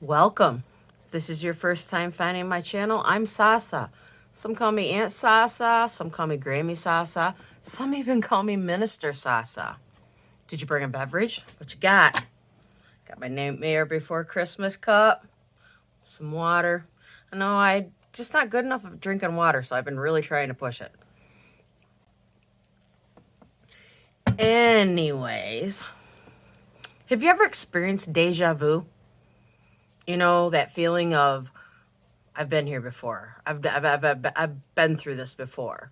Welcome. If this is your first time finding my channel, I'm Sasa. Some call me Aunt Sasa, some call me Grammy Sasa, some even call me Minister Sasa. Did you bring a beverage? What you got? Got my Nightmare Before Christmas cup, some water. I know I'm just not good enough at drinking water, so I've been really trying to push it. Anyways, have you ever experienced deja vu? You know, that feeling of, I've been here before. I've been through this before.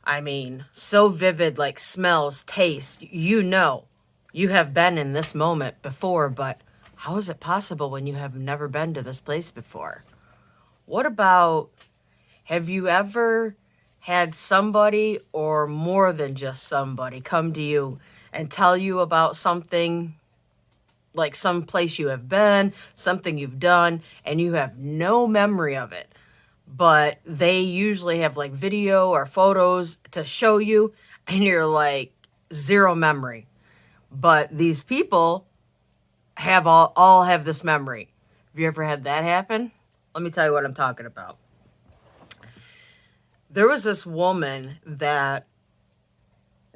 I mean, so vivid, like smells, taste. You know, you have been in this moment before, but how is it possible when you have never been to this place before? What about, have you ever had somebody or more than just somebody come to you and tell you about something, like some place you have been, something you've done, and you have no memory of it? But they usually have like video or photos to show you, and you're like zero memory. But these people have all have this memory. Have you ever had that happen? Let me tell you what I'm talking about. There was this woman that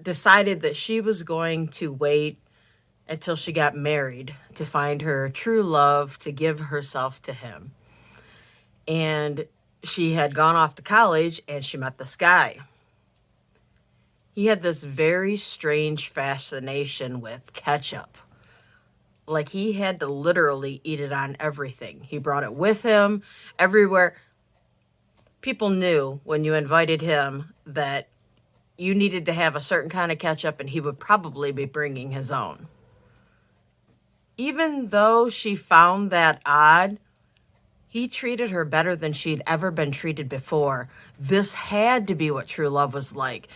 decided that she was going to wait until she got married to find her true love, to give herself to him. And she had gone off to college and she met this guy. He had this very strange fascination with ketchup. Like he had to literally eat it on everything. He brought it with him everywhere. People knew when you invited him that you needed to have a certain kind of ketchup, and he would probably be bringing his own. Even though she found that odd, he treated her better than she'd ever been treated before. This had to be what true love was like.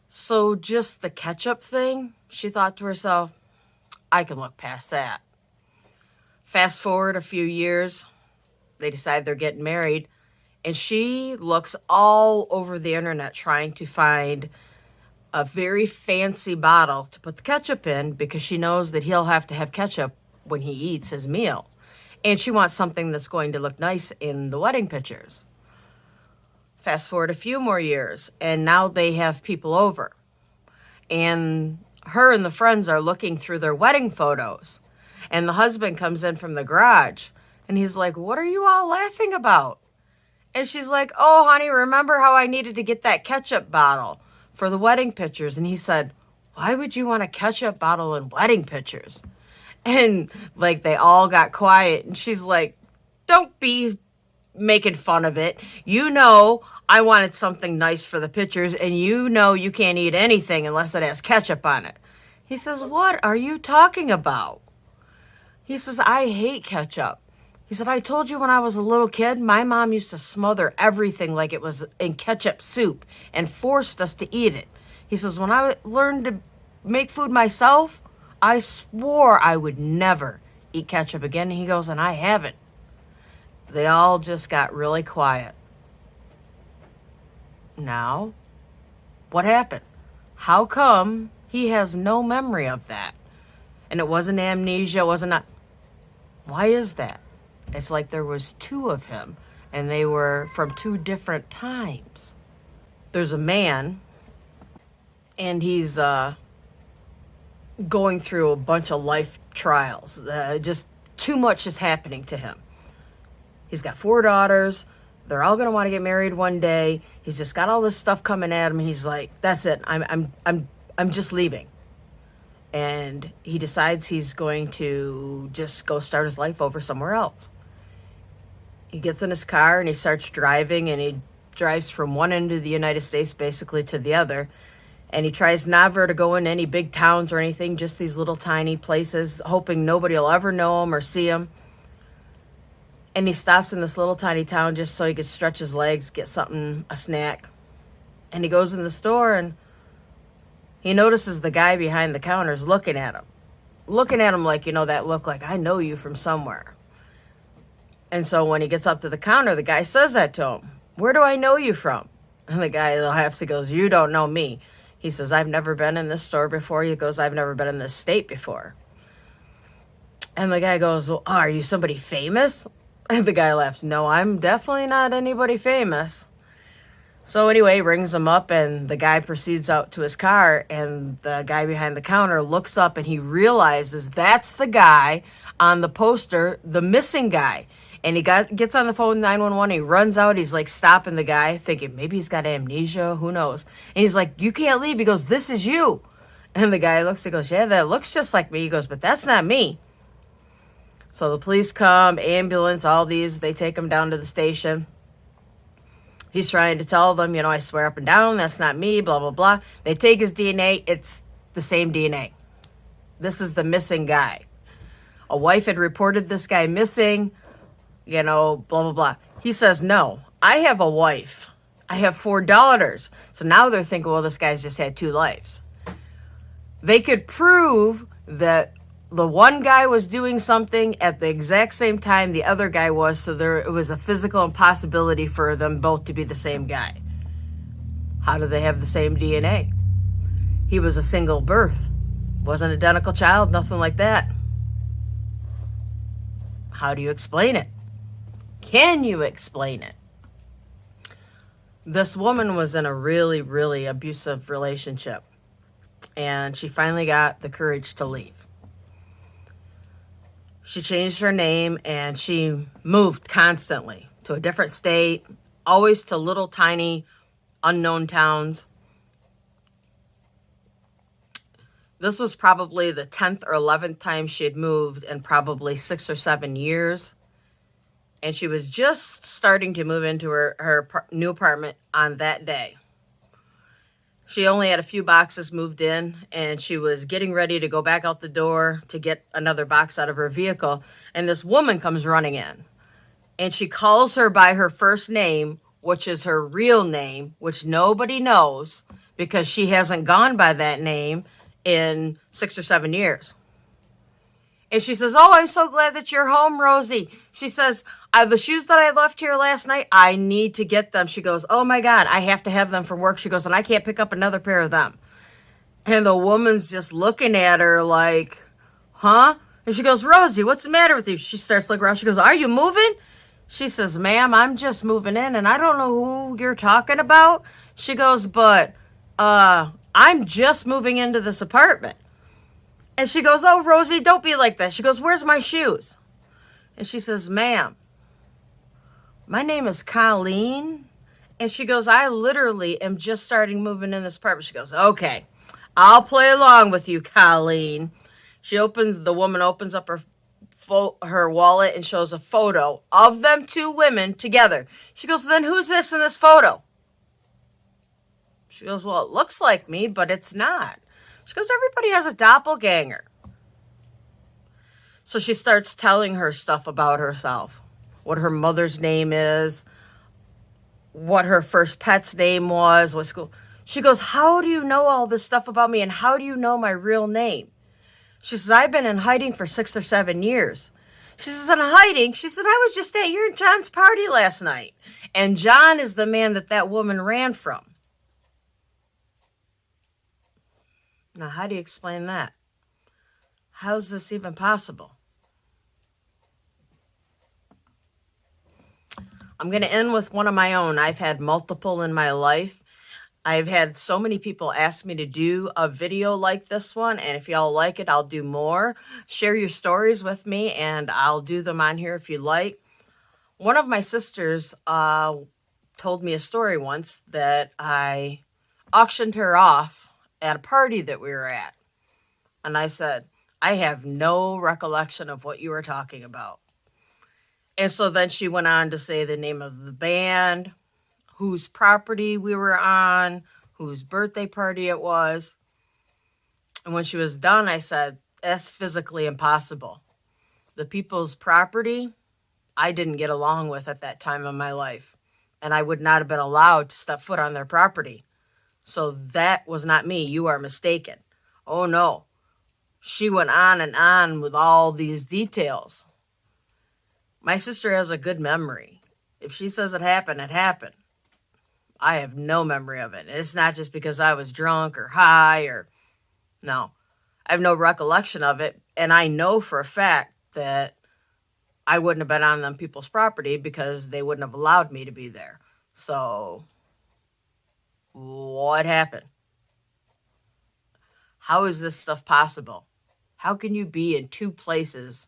So just the ketchup thing, she thought to herself, I can look past that. Fast forward a few years, they decide they're getting married, and she looks all over the internet trying to find a very fancy bottle to put the ketchup in, because she knows that he'll have to have ketchup when he eats his meal. And she wants something that's going to look nice in the wedding pictures. Fast forward a few more years, and now they have people over. And her and the friends are looking through their wedding photos. And the husband comes in from the garage, and he's like, what are you all laughing about? And she's like, oh, honey, remember how I needed to get that ketchup bottle for the wedding pictures? And he said, why would you want a ketchup bottle in wedding pictures? And like they all got quiet, and she's like, don't be making fun of it. You know I wanted something nice for the pictures, and you know you can't eat anything unless it has ketchup on it. He says, what are you talking about? He says, I hate ketchup. He said, I told you when I was a little kid, my mom used to smother everything like it was in ketchup soup and forced us to eat it. He says, when I learned to make food myself, I swore I would never eat ketchup again. And he goes, and I haven't. They all just got really quiet. Now, what happened? How come he has no memory of that? And it wasn't amnesia, it wasn't not. Why is that? It's like there was two of him, and they were from two different times. There's a man, and he's going through a bunch of life trials. Just too much is happening to him. He's got 4 daughters. They're all gonna want to get married one day. He's just got all this stuff coming at him, and he's like, "That's it. I'm just leaving." And he decides he's going to just go start his life over somewhere else. He gets in his car and he starts driving, and he drives from one end of the United States basically to the other. And he tries never to go in any big towns or anything, just these little tiny places, hoping nobody will ever know him or see him. And he stops in this little tiny town just so he could stretch his legs, get something, a snack. And he goes in the store, and he notices the guy behind the counter is looking at him. Looking at him like, you know, that look like, I know you from somewhere. And so when he gets up to the counter, the guy says that to him. Where do I know you from? And the guy laughs and goes, you don't know me. He says, I've never been in this store before. He goes, I've never been in this state before. And the guy goes, well, are you somebody famous? And the guy laughs, no, I'm definitely not anybody famous. So anyway, rings him up, and the guy proceeds out to his car, and the guy behind the counter looks up, and he realizes that's the guy on the poster, the missing guy. And gets on the phone, 911, he runs out, he's like stopping the guy, thinking maybe he's got amnesia, who knows. And he's like, you can't leave. He goes, this is you. And the guy looks and goes, yeah, that looks just like me. He goes, but that's not me. So the police come, ambulance, all these, they take him down to the station. He's trying to tell them, I swear up and down, that's not me, blah, blah, blah. They take his DNA. It's the same DNA. This is the missing guy. A wife had reported this guy missing, blah, blah, blah. He says, no, I have a wife. I have 4 daughters. So now they're thinking, well, this guy's just had 2 lives. They could prove that the one guy was doing something at the exact same time the other guy was, so it was a physical impossibility for them both to be the same guy. How do they have the same DNA? He was a single birth. Wasn't an identical child, nothing like that. How do you explain it? Can you explain it? This woman was in a really, really abusive relationship, and she finally got the courage to leave. She changed her name, and she moved constantly to a different state, always to little tiny unknown towns. This was probably the 10th or 11th time she had moved in probably 6 or 7 years. And she was just starting to move into her new apartment on that day. She only had a few boxes moved in, and she was getting ready to go back out the door to get another box out of her vehicle. And this woman comes running in, and she calls her by her first name, which is her real name, which nobody knows because she hasn't gone by that name in 6 or 7 years. And she says, oh, I'm so glad that you're home, Rosie. She says, the shoes that I left here last night, I need to get them. She goes, oh my God, I have to have them from work. She goes, and I can't pick up another pair of them. And the woman's just looking at her like, huh? And she goes, Rosie, what's the matter with you? She starts looking around. She goes, are you moving? She says, ma'am, I'm just moving in, and I don't know who you're talking about. She goes, but I'm just moving into this apartment. And she goes, oh, Rosie, don't be like that. She goes, where's my shoes? And she says, ma'am, my name is Colleen. And she goes, I literally am just starting moving in this apartment. She goes, okay, I'll play along with you, Colleen. The woman opens up her wallet and shows a photo of them 2 women together. She goes, then who's this in this photo? She goes, well, it looks like me, but it's not. She goes, everybody has a doppelganger. So she starts telling her stuff about herself, what her mother's name is, what her first pet's name was, what school. She goes, how do you know all this stuff about me, and how do you know my real name? She says, I've been in hiding for 6 or 7 years. She says, in hiding? She said, I was just at your John's party last night. And John is the man that woman ran from. Now, how do you explain that? How's this even possible? I'm going to end with one of my own. I've had multiple in my life. I've had so many people ask me to do a video like this one, and if y'all like it, I'll do more. Share your stories with me, and I'll do them on here if you like. One of my sisters told me a story once that I auctioned her off at a party that we were at. And I said, I have no recollection of what you were talking about. And so then she went on to say the name of the band, whose property we were on, whose birthday party it was. And when she was done, I said, that's physically impossible. The people's property, I didn't get along with at that time of my life. And I would not have been allowed to step foot on their property. So that was not me. You are mistaken. Oh, no. She went on and on with all these details. My sister has a good memory. If she says it happened, it happened. I have no memory of it. It's not just because I was drunk or high or... No. I have no recollection of it. And I know for a fact that I wouldn't have been on them people's property because they wouldn't have allowed me to be there. So, what happened? How is this stuff possible? How can you be in two places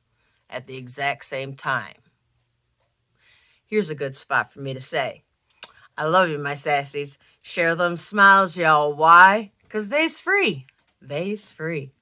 at the exact same time? Here's a good spot for me to say, I love you, my sassies. Share them smiles, y'all. Why? Because they's free. They's free.